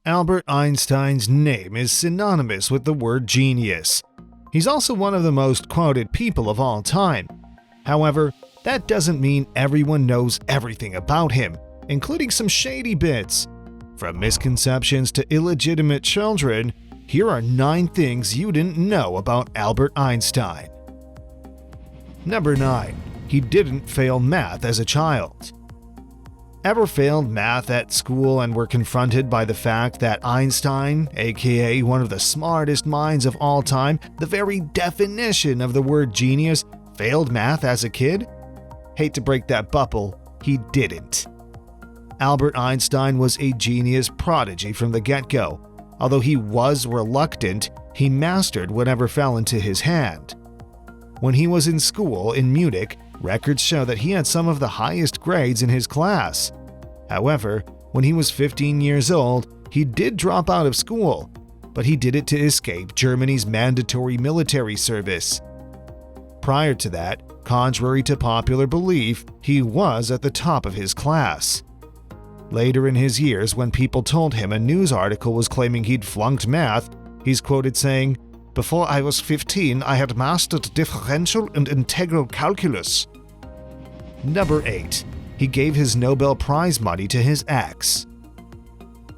Albert Einstein's name is synonymous with the word genius. He's also one of the most quoted people of all time. However, that doesn't mean everyone knows everything about him, including some shady bits. From misconceptions to illegitimate children, here are 9 things you didn't know about Albert Einstein. Number 9. He didn't fail math as a child. Ever failed math at school and were confronted by the fact that Einstein, aka one of the smartest minds of all time, the very definition of the word genius, failed math as a kid? Hate to break that bubble, he didn't. Albert Einstein was a genius prodigy from the get-go. Although he was reluctant, he mastered whatever fell into his hand. When he was in school in Munich, records show that he had some of the highest grades in his class. However, when he was 15 years old, he did drop out of school, but he did it to escape Germany's mandatory military service. Prior to that, contrary to popular belief, he was at the top of his class. Later in his years, when people told him a news article was claiming he'd flunked math, he's quoted saying, "Before I was 15, I had mastered differential and integral calculus." Number 8. He gave his Nobel Prize money to his ex.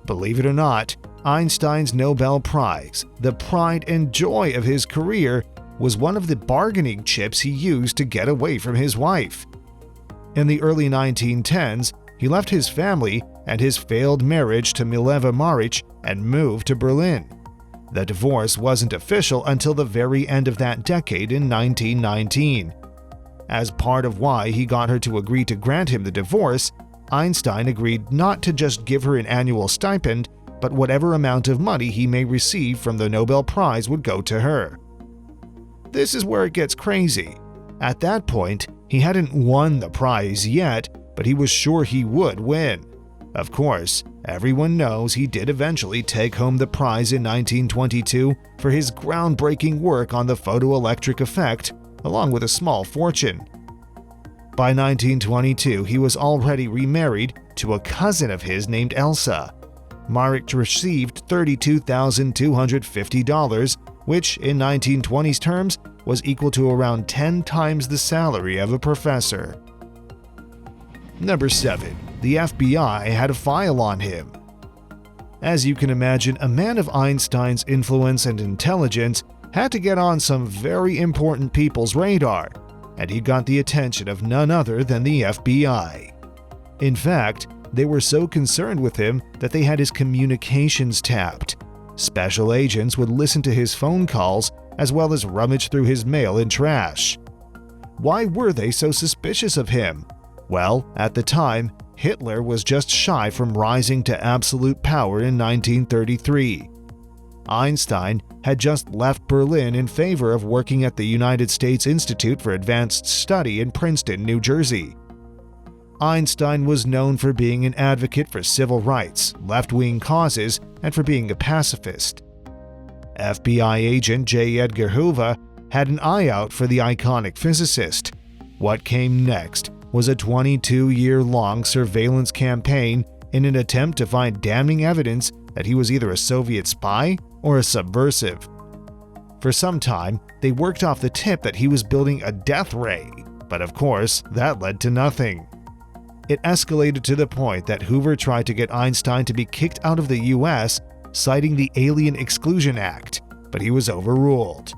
Believe it or not, Einstein's Nobel Prize, the pride and joy of his career, was one of the bargaining chips he used to get away from his wife. In the early 1910s, he left his family and his failed marriage to Mileva Maric and moved to Berlin. The divorce wasn't official until the very end of that decade in 1919. As part of why he got her to agree to grant him the divorce, Einstein agreed not to just give her an annual stipend, but whatever amount of money he may receive from the Nobel Prize would go to her. This is where it gets crazy. At that point, he hadn't won the prize yet, but he was sure he would win. Of course, everyone knows he did eventually take home the prize in 1922 for his groundbreaking work on the photoelectric effect, along with a small fortune. By 1922, he was already remarried to a cousin of his named Elsa. Maric received $32,250, which in 1920s terms was equal to around 10 times the salary of a professor. Number 7. The FBI had a file on him. As you can imagine, a man of Einstein's influence and intelligence had to get on some very important people's radar, and he got the attention of none other than the FBI. In fact, they were so concerned with him that they had his communications tapped. Special agents would listen to his phone calls as well as rummage through his mail and trash. Why were they so suspicious of him? Well, at the time, Hitler was just shy from rising to absolute power in 1933. Einstein had just left Berlin in favor of working at the United States Institute for Advanced Study in Princeton, New Jersey. Einstein was known for being an advocate for civil rights, left-wing causes, and for being a pacifist. FBI agent J. Edgar Hoover had an eye out for the iconic physicist. What came next was a 22-year-long surveillance campaign in an attempt to find damning evidence that he was either a Soviet spy or a subversive. For some time, they worked off the tip that he was building a death ray, but of course, that led to nothing. It escalated to the point that Hoover tried to get Einstein to be kicked out of the US, citing the Alien Exclusion Act, but he was overruled.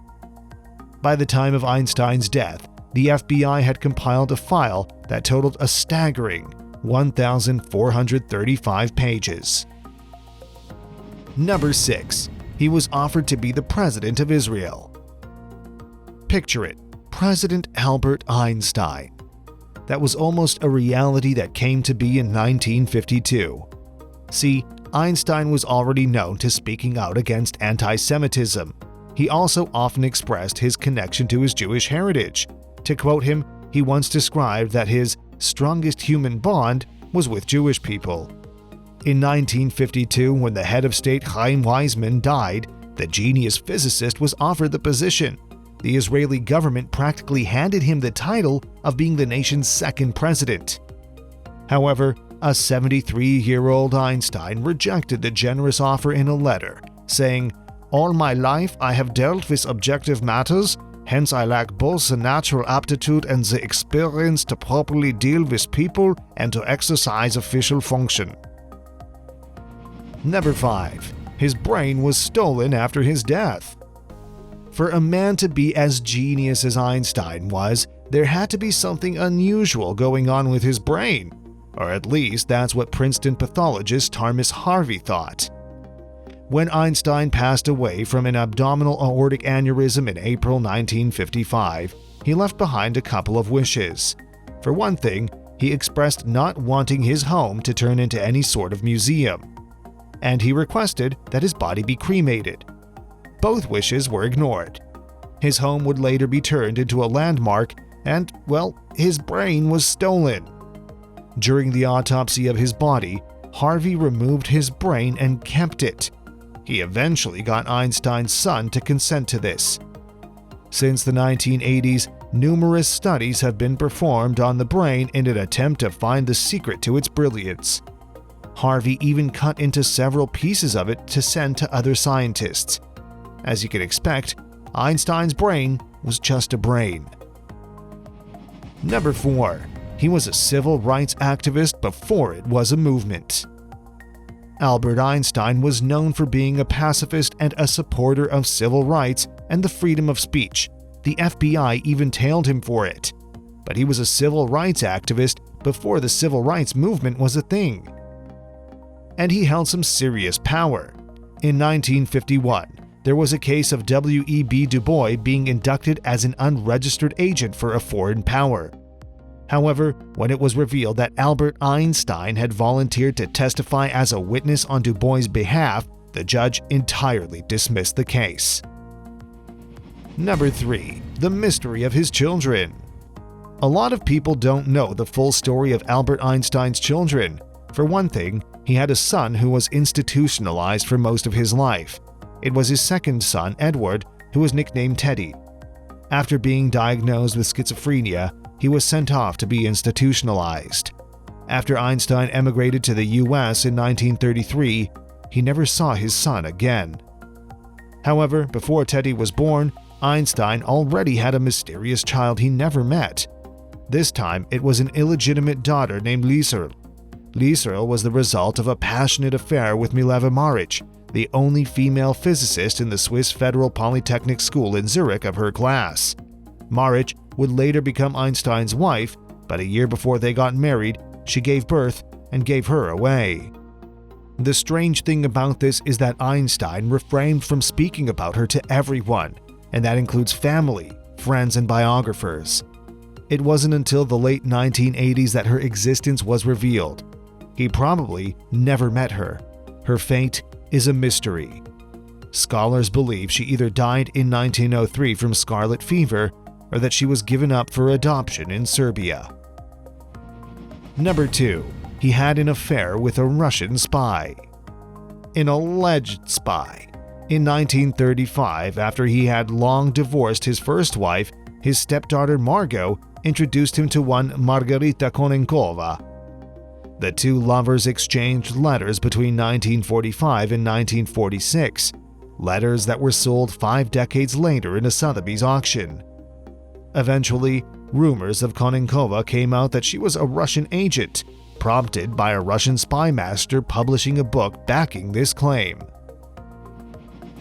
By the time of Einstein's death, the FBI had compiled a file that totaled a staggering 1,435 pages. Number 6. He was offered to be the president of Israel. Picture it, President Albert Einstein. That was almost a reality that came to be in 1952. See, Einstein was already known to speaking out against anti-Semitism. He also often expressed his connection to his Jewish heritage. To quote him, he once described that his strongest human bond was with Jewish people. In 1952, when the head of state Chaim Weizmann died, the genius physicist was offered the position. The Israeli government practically handed him the title of being the nation's second president. However, A 73-year-old Einstein rejected the generous offer in a letter, saying, "All my life I have dealt with objective matters, hence I lack both the natural aptitude and the experience to properly deal with people and to exercise official function." Number 5. His brain was stolen after his death. For a man to be as genius as Einstein was, there had to be something unusual going on with his brain. Or at least that's what Princeton pathologist Thomas Harvey thought. When Einstein passed away from an abdominal aortic aneurysm in April 1955, he left behind a couple of wishes. For one thing, he expressed not wanting his home to turn into any sort of museum. And he requested that his body be cremated. Both wishes were ignored. His home would later be turned into a landmark and, well, his brain was stolen. During the autopsy of his body, Harvey removed his brain and kept it. He eventually got Einstein's son to consent to this. Since the 1980s, numerous studies have been performed on the brain in an attempt to find the secret to its brilliance. Harvey even cut into several pieces of it to send to other scientists. As you can expect, Einstein's brain was just a brain. Number 4. He was a civil rights activist before it was a movement. Albert Einstein was known for being a pacifist and a supporter of civil rights and the freedom of speech. The FBI even tailed him for it. But he was a civil rights activist before the civil rights movement was a thing. And he held some serious power. In 1951, there was a case of W.E.B. Du Bois being inducted as an unregistered agent for a foreign power. However, when it was revealed that Albert Einstein had volunteered to testify as a witness on Du Bois' behalf, the judge entirely dismissed the case. Number 3. The mystery of his children. A lot of people don't know the full story of Albert Einstein's children. For one thing, he had a son who was institutionalized for most of his life. It was his second son, Edward, who was nicknamed Teddy. After being diagnosed with schizophrenia, he was sent off to be institutionalized. After Einstein emigrated to the US in 1933, he never saw his son again. However, before Teddy was born, Einstein already had a mysterious child he never met. This time, it was an illegitimate daughter named Lieserl. Lieserl was the result of a passionate affair with Mileva Maric, the only female physicist in the Swiss Federal Polytechnic School in Zurich of her class. Maric would later become Einstein's wife, but a year before they got married, she gave birth and gave her away. The strange thing about this is that Einstein refrained from speaking about her to everyone, and that includes family, friends, and biographers. It wasn't until the late 1980s that her existence was revealed. He probably never met her. Her fate is a mystery. Scholars believe she either died in 1903 from scarlet fever or that she was given up for adoption in Serbia. Number 2. He had an affair with a Russian spy. An alleged spy. In 1935, after he had long divorced his first wife, his stepdaughter Margot introduced him to one Margarita Konenkova. The two lovers exchanged letters between 1945 and 1946, letters that were sold 5 decades later in a Sotheby's auction. Eventually, rumors of Konenkova came out that she was a Russian agent, prompted by a Russian spy master publishing a book backing this claim.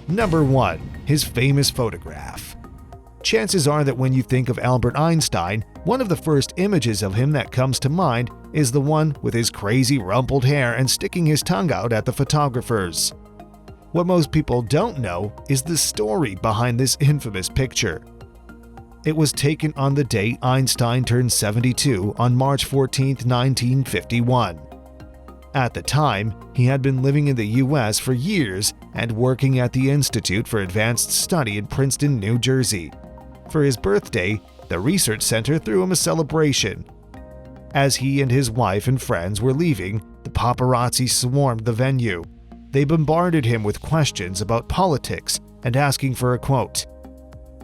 Number 1. His famous photograph. Chances are that when you think of Albert Einstein, one of the first images of him that comes to mind is the one with his crazy rumpled hair and sticking his tongue out at the photographers. What most people don't know is the story behind this infamous picture. It was taken on the day Einstein turned 72 on March 14, 1951. At the time, he had been living in the US for years and working at the Institute for Advanced Study in Princeton, New Jersey. For his birthday, the research center threw him a celebration. As he and his wife and friends were leaving, the paparazzi swarmed the venue. They bombarded him with questions about politics and asking for a quote.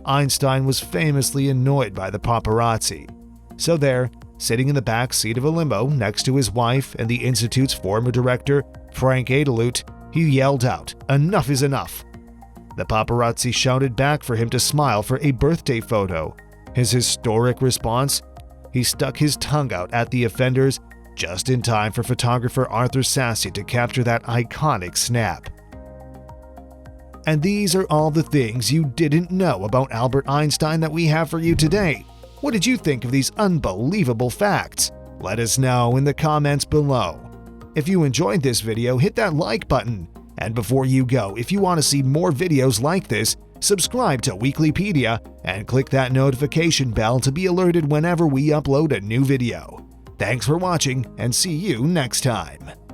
Einstein was famously annoyed by the paparazzi. So there, sitting in the back seat of a limo next to his wife and the institute's former director, Frank Adelut, he yelled out, "Enough is enough." The paparazzi shouted back for him to smile for a birthday photo. His historic response? He stuck his tongue out at the offenders just in time for photographer Arthur Sassy to capture that iconic snap. And these are all the things you didn't know about Albert Einstein that we have for you today. What did you think of these unbelievable facts? Let us know in the comments below. If you enjoyed this video, hit that like button. And before you go, if you want to see more videos like this, subscribe to Weeklypedia and click that notification bell to be alerted whenever we upload a new video. Thanks for watching and see you next time.